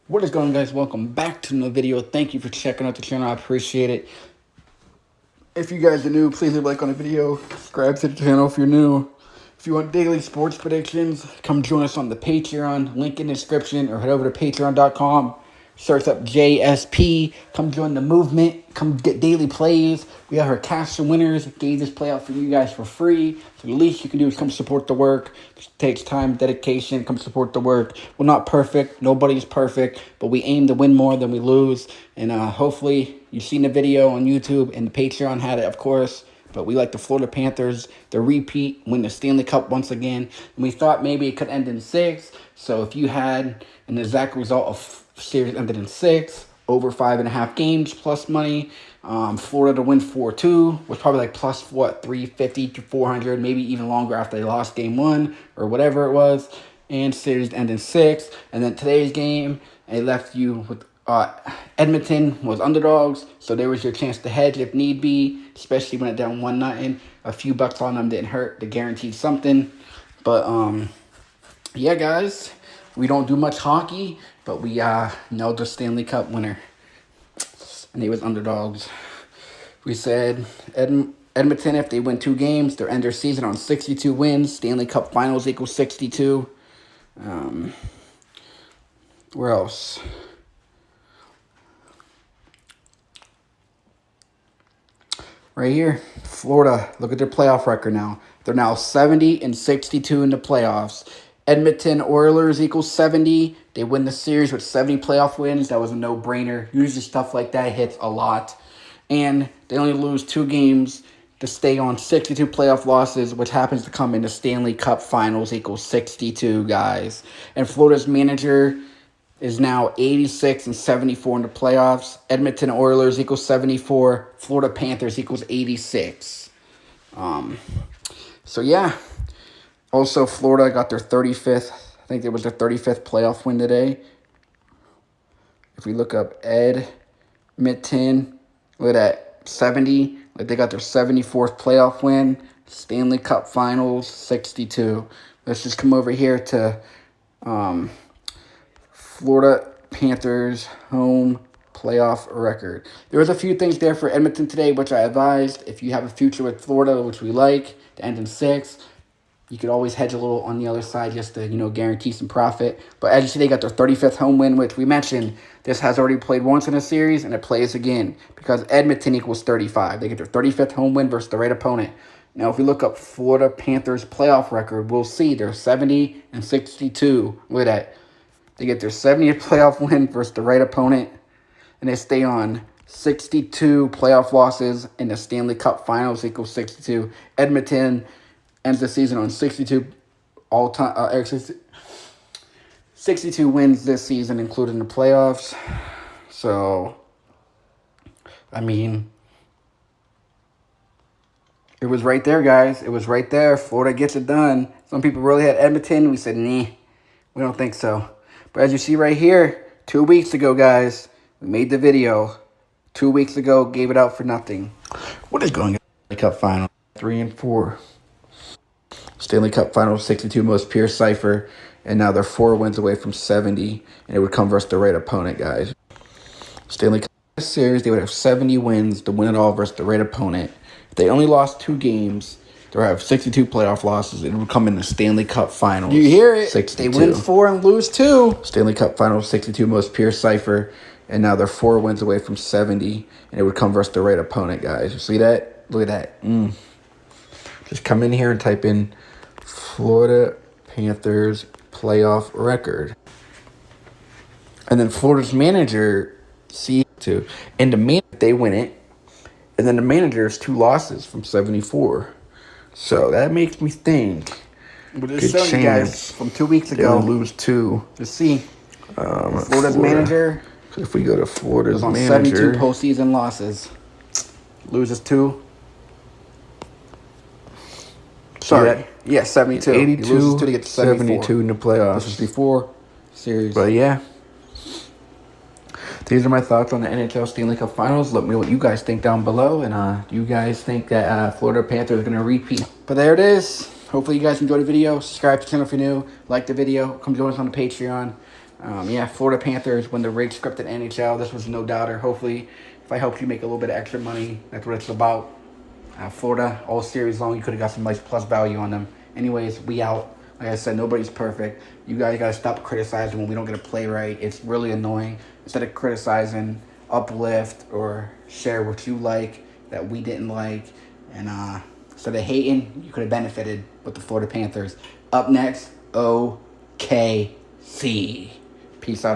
What is going on, guys? Welcome back to another video. Thank you for checking out the channel. I appreciate it. If you guys are new, please leave a like on the video. Subscribe to the channel if you're new. If you want daily sports predictions, come join us on the Patreon. Link in the description, or head over to patreon.com. Search up JSP. Come join the movement. Come get daily plays. We have our cash and winners. Gave this play out for you guys for free. So the least you can do is come support the work. It takes time, dedication. Come support the work. We're not perfect. Nobody's perfect. But we aim to win more than we lose. And hopefully you've seen the video on YouTube. And the Patreon had it, of course. But we like the Florida Panthers, the repeat, win the Stanley Cup once again. And we thought maybe it could end in 6. So if you had an exact result of series ended in 6, over 5.5 games, plus money. Florida to win 4-2 was probably like plus, 350 to 400, maybe even longer after they lost game 1 or whatever it was. And series ended in 6. And then today's game, it left you with Edmonton was underdogs, so there was your chance to hedge if need be, especially when it down 1-0. A few bucks on them didn't hurt. They guaranteed something. But yeah, guys, we don't do much hockey, but we know the Stanley Cup winner, and they was underdogs. We said Edmonton, if they win 2 games, they'll end their season on 62 wins. Stanley Cup Finals equals 62. Where else? Right here, Florida. Look at their playoff record now. They're now 70-62 in the playoffs. Edmonton Oilers equals 70. They win the series with 70 playoff wins. That was a no-brainer. Usually stuff like that hits a lot. And they only lose 2 games to stay on 62 playoff losses, which happens to come in the Stanley Cup Finals equals 62, guys. And Florida's manager is now 86-74 in the playoffs. Edmonton Oilers equals 74. Florida Panthers equals 86. So, yeah. Also, Florida got their 35th. I think it was their 35th playoff win today. If we look up Edmonton, look at that, 70. Like, they got their 74th playoff win. Stanley Cup Finals, 62. Let's just come over here to Florida Panthers home playoff record. There was a few things there for Edmonton today, which I advised. If you have a future with Florida, which we like, to end in 6, you could always hedge a little on the other side just to, guarantee some profit. But as you see, they got their 35th home win, which we mentioned. This has already played once in a series, and it plays again because Edmonton equals 35. They get their 35th home win versus the right opponent. Now, if we look up Florida Panthers playoff record, we'll see they're 70-62. Look at that. They get their 70th playoff win versus the right opponent, and they stay on 62 playoff losses in the Stanley Cup Finals equals 62. Edmonton ends the season on 62 all-time 62 wins this season, including the playoffs. So, I mean, it was right there, guys. It was right there. Florida gets it done. Some people really had Edmonton. We said, nah, we don't think so. But as you see right here, 2 weeks ago, guys, we made the video. 2 weeks ago, gave it out for nothing. What is going on? Stanley Cup Final 3 and 4. Stanley Cup Final 62 most pure cipher, and now they're 4 wins away from 70, and it would come versus the right opponent, guys. Stanley Cup series, they would have 70 wins to win it all versus the right opponent. If they only lost 2 games, they would have 62 playoff losses, and it would come in the Stanley Cup Finals. You hear it? 62. They win 4 and lose 2. Stanley Cup Finals 62 most pure cipher, and now they're 4 wins away from 70, and it would come versus the right opponent, guys. You see that? Look at that. Just come in here and type in Florida Panthers playoff record. And then Florida's manager, C2. And they win it. And then the manager's 2 losses from 74. So that makes me think. But just showing you guys from 2 weeks ago. Lose 2. To see. Florida's manager. If we go to Florida's on manager. 72 postseason losses. Loses 2. Sorry. Yeah, 72. 82, he loses 2 to get to 72 in the playoffs. This was before series. But yeah. These are my thoughts on the NHL Stanley Cup Finals. Let me know what you guys think down below. And do you guys think that Florida Panthers are going to repeat? But there it is. Hopefully you guys enjoyed the video. Subscribe to the channel if you're new. Like the video. Come join us on the Patreon. Yeah, Florida Panthers win the rigged scripted NHL. This was no doubter. Hopefully, if I helped you make a little bit of extra money, that's what it's about. Florida, all series long, you could have got some nice plus value on them. Anyways, we out. Like I said, nobody's perfect. You guys got to stop criticizing when we don't get a play right. It's really annoying. Instead of criticizing, uplift or share what you like that we didn't like. And instead of hating, you could have benefited with the Florida Panthers. Up next, OKC. Peace out.